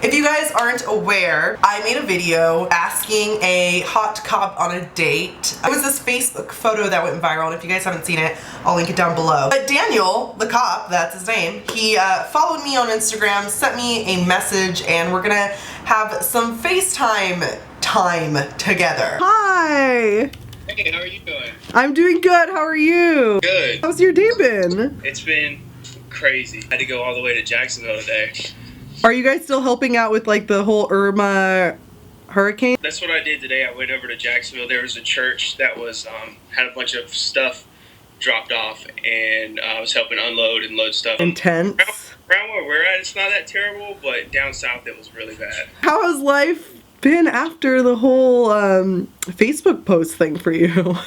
If you guys aren't aware, I made a video asking a hot cop on a date. It was this Facebook photo that went viral, and if you guys haven't seen it, I'll link it down below. But Daniel, the cop, that's his name, he followed me on Instagram, sent me a message, and we're gonna have some FaceTime time together. Hi! Hey, how are you doing? I'm doing good, how are you? Good. How's your day been? It's been crazy. I had to go all the way to Jacksonville today. Are you guys still helping out with like the whole Irma hurricane? That's what I did today. I went over to Jacksonville. There was a church that was had a bunch of stuff dropped off, and I was helping unload and load stuff. Intense. Around where we're at, it's not that terrible, but down south it was really bad. How has life been after the whole Facebook post thing for you?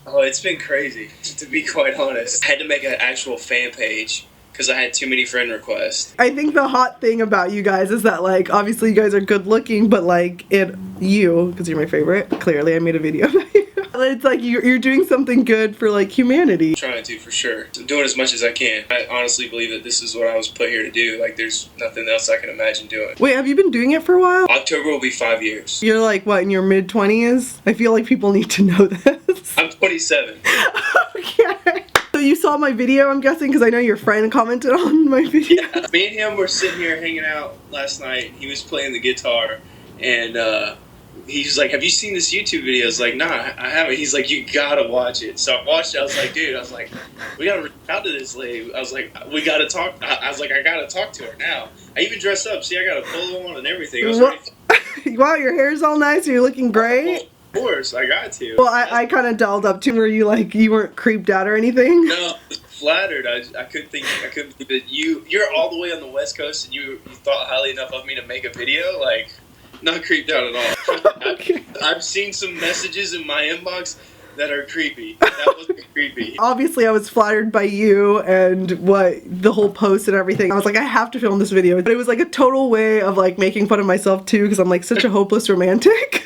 Oh, it's been crazy, to be quite honest. I had to make an actual fan page because I had too many friend requests. I think the hot thing about you guys is that, like, obviously you guys are good looking, but like you, because you're my favorite, clearly I made a video about you. It's like you're doing something good for like humanity. I'm trying to, for sure. I'm doing as much as I can. I honestly believe that this is what I was put here to do. Like, there's nothing else I can imagine doing. Wait, have you been doing it for a while? October will be 5 years. You're like, what, in your mid-20s? I feel like people need to know this. I'm 27. Okay. So you saw my video, I'm guessing, because I know your friend commented on my video. Yeah, me and him were sitting here hanging out last night. He was playing the guitar, and he's like, have you seen this YouTube video? I was like, nah, I haven't. He's like, you gotta watch it. So I watched it. I was like, dude, we gotta reach out to this lady. I was like, we gotta talk. I was like, I gotta talk to her now. I even dressed up. See, I got a polo on and everything. I was ready. Wow, your hair's all nice. You're looking great. Of course, I got to. Well, I kind of dolled up too. Were you like, you weren't creeped out or anything? No, I was flattered. I couldn't believe that you're all the way on the West Coast and you thought highly enough of me to make a video. Like, not creeped out at all. Okay. I've seen some messages in my inbox that are creepy. That wasn't creepy. Obviously, I was flattered by you and the whole post and everything. I was like, I have to film this video. But it was like a total way of like making fun of myself too, because I'm like such a hopeless romantic.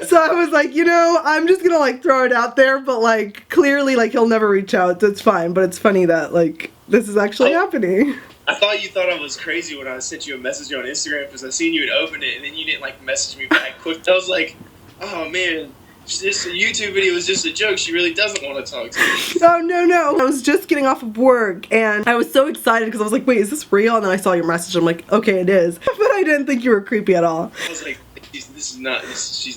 So I was like, you know, I'm just gonna like throw it out there, but like clearly like he'll never reach out. That's fine, but it's funny that like this is actually happening. I thought you thought I was crazy when I sent you a message on Instagram because I seen you had opened it and then you didn't like message me back quick. I was like, oh man, this YouTube video is just a joke. She really doesn't want to talk to me. Oh no. I was just getting off of work and I was so excited because I was like, wait, is this real? And then I saw your message. I'm like, okay, it is. But I didn't think you were creepy at all. I was like, she's not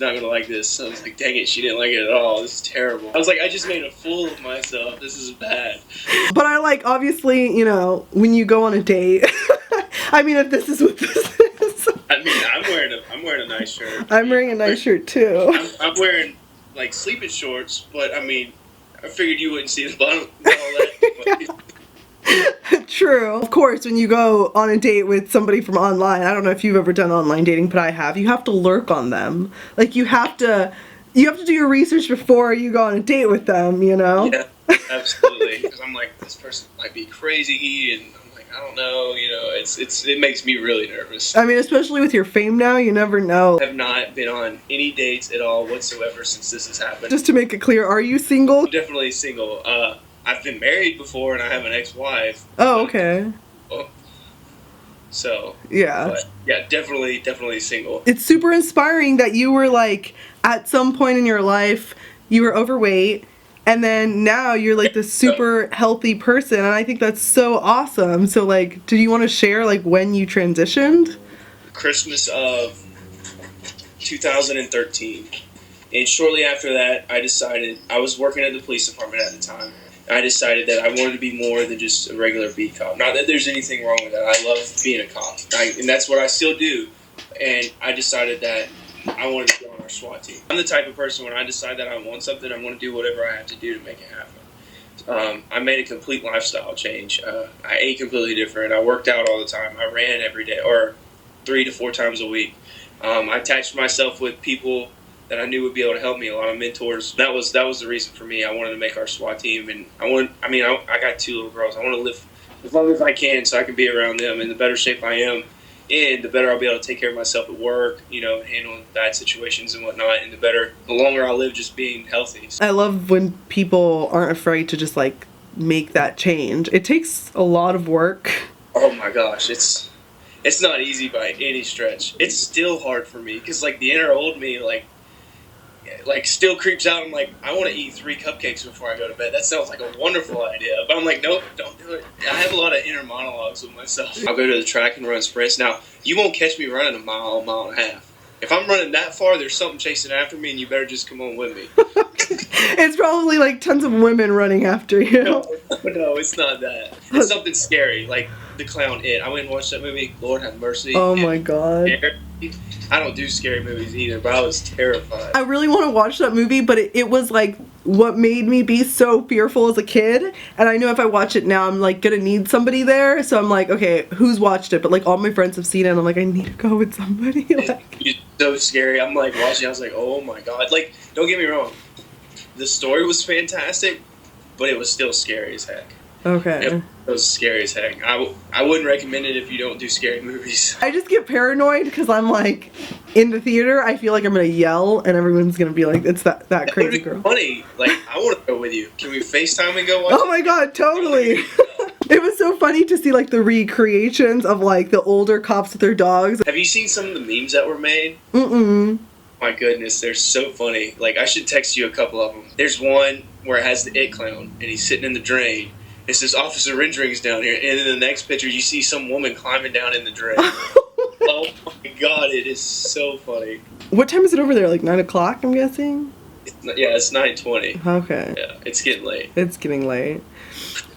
gonna like this. I was like, dang it, she didn't like it at all. This is terrible. I was like, I just made a fool of myself. This is bad. But I like, obviously, you know, when you go on a date, I mean, if this is what this is. I mean, I'm wearing a nice shirt. I'm wearing a nice shirt too. I'm wearing like sleeping shorts, but I mean, I figured you wouldn't see the bottom of all that. True. Of course, when you go on a date with somebody from online, I don't know if you've ever done online dating, but I have, you have to lurk on them. Like you have to do your research before you go on a date with them, you know? Yeah, absolutely. Because I'm like, this person might be crazy, and I'm like, I don't know, you know, it makes me really nervous. I mean, especially with your fame now, you never know. I have not been on any dates at all whatsoever since this has happened. Just to make it clear, are you single? I'm definitely single. I've been married before and I have an ex-wife. Oh, okay. So, yeah. But yeah, definitely single. It's super inspiring that you were like, at some point in your life, you were overweight, and then now you're like this super healthy person, and I think that's so awesome. So like, do you want to share like when you transitioned? Christmas of 2013. And shortly after that, I decided, I was working at the police department at the time. I decided that I wanted to be more than just a regular beat cop. Not that there's anything wrong with that. I love being a cop. And that's what I still do. And I decided that I wanted to be on our SWAT team. I'm the type of person when I decide that I want something, I want to do whatever I have to do to make it happen. I made a complete lifestyle change. I ate completely different. I worked out all the time. I ran every day, or 3 to 4 times a week. I attached myself with people that I knew would be able to help me, a lot of mentors. That was the reason for me. I wanted to make our SWAT team, and I got 2 little girls. I want to live as long as I can so I can be around them. And the better shape I am in, the better I'll be able to take care of myself at work, you know, handling bad situations and whatnot, and the longer I'll live just being healthy. I love when people aren't afraid to just like make that change. It takes a lot of work. Oh my gosh, It's not easy by any stretch. It's still hard for me because like the inner old me like still creeps out. I'm like, I want to eat 3 cupcakes before I go to bed. That sounds like a wonderful idea, but I'm like, nope, don't do it. I have a lot of inner monologues with myself. I'll go to the track and run sprints. Now, you won't catch me running a mile and a half. If I'm running that far, there's something chasing after me, and you better just come on with me. It's probably like tons of women running after you. No, it's not that. It's something scary, like the clown It. I went and watched that movie. Lord have mercy. Oh my god. I don't do scary movies either, but I was terrified. I really want to watch that movie, but it was like what made me be so fearful as a kid. And I know if I watch it now, I'm like gonna need somebody there. So I'm like, okay, who's watched it? But like all my friends have seen it, and I'm like, I need to go with somebody. Like, It's so scary. I'm like watching. I was like, oh my god. Like, don't get me wrong. The story was fantastic, but it was still scary as heck. okay. It was scary as heck. I wouldn't recommend it if you don't do scary movies. I just get paranoid because I'm like, in the theater, I feel like I'm gonna yell and everyone's gonna be like, it's that crazy girl. Funny. Like, I want to go with you. Can we FaceTime and go watch Oh my god, totally. It was so funny to see like the recreations of like the older cops with their dogs. Have you seen some of the memes that were made? Mm-mm. My goodness, they're so funny. Like, I should text you a couple of them. There's one where it has the It clown, and he's sitting in the drain. It says Officer Rengering's down here, and in the next picture, you see some woman climbing down in the drain. Oh my god, it is so funny. What time is it over there? Like 9 o'clock, I'm guessing? It's 9:20. Okay. Yeah, it's getting late. It's getting late.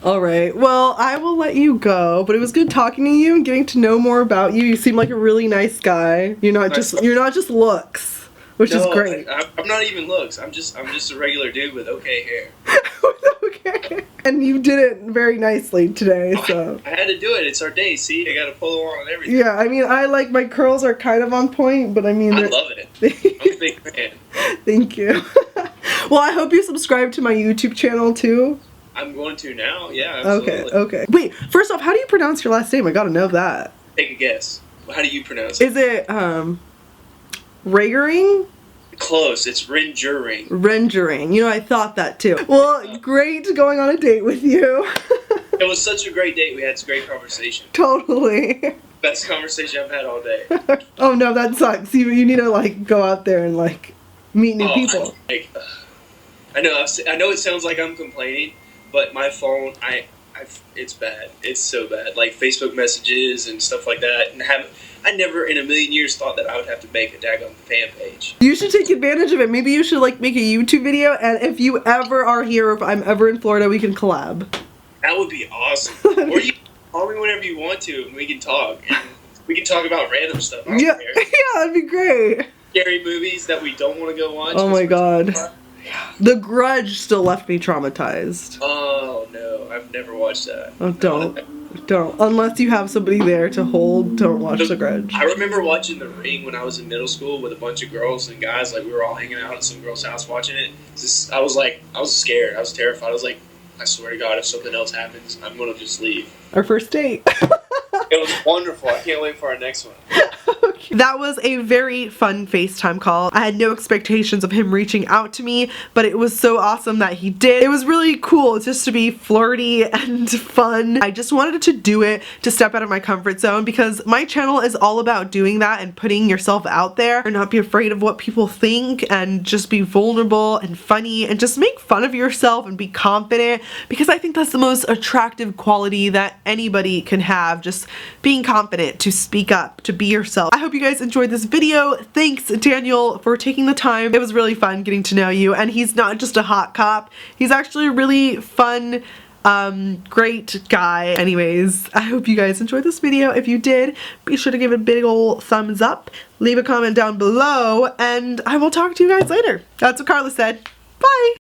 All right. Well, I will let you go, but it was good talking to you and getting to know more about you. You seem like a really nice guy. You're not just looks, which is great. I'm not even looks. I'm just a regular dude with okay hair. Okay. And you did it very nicely today, so. I had to do it. It's our day. See, I got a polo on and everything. Yeah, I mean, I like my curls are kind of on point, but I mean. I love it. I'm a big fan. Thank you. Well, I hope you subscribe to my YouTube channel too. I'm going to now. Yeah, absolutely. Okay. Wait, first off, how do you pronounce your last name? I gotta know that. Take a guess. How do you pronounce it? Is it Rengering? Close. It's Rengering. Rengering. You know, I thought that too. Well, great going on a date with you. It was such a great date. We had a great conversation. Totally. Best conversation I've had all day. Oh no, that sucks. You need to like go out there and like meet new people. I know it sounds like I'm complaining, but my phone, it's bad. It's so bad. Like Facebook messages and stuff like that. And I never in a million years thought that I would have to make a daggone fan page. You should take advantage of it. Maybe you should like make a YouTube video, and if you ever are here, if I'm ever in Florida, we can collab. That would be awesome. Or you can call me whenever you want to, and we can talk. And we can talk about random stuff. I don't care. Yeah, that'd be great. Scary movies that we don't want to go watch. Oh my god. The Grudge still left me traumatized. Oh no, I've never watched that. Oh, don't. Unless you have somebody there to hold, don't watch The Grudge. I remember watching The Ring when I was in middle school with a bunch of girls and guys. Like, we were all hanging out at some girl's house watching it. I was scared. I was terrified. I was like, I swear to God, if something else happens, I'm going to just leave. Our first date. It was wonderful. I can't wait for our next one. Okay. That was a very fun FaceTime call. I had no expectations of him reaching out to me, but it was so awesome that he did. It was really cool just to be flirty and fun. I just wanted to do it to step out of my comfort zone because my channel is all about doing that and putting yourself out there and not be afraid of what people think and just be vulnerable and funny and just make fun of yourself and be confident, because I think that's the most attractive quality that anybody can have, just being confident to speak up, to be yourself. I hope you guys enjoyed this video. Thanks, Daniel, for taking the time. It was really fun getting to know you, and he's not just a hot cop. He's actually a really fun, great guy. Anyways, I hope you guys enjoyed this video. If you did, be sure to give it a big ol' thumbs up, leave a comment down below, and I will talk to you guys later. That's what Karla said. Bye!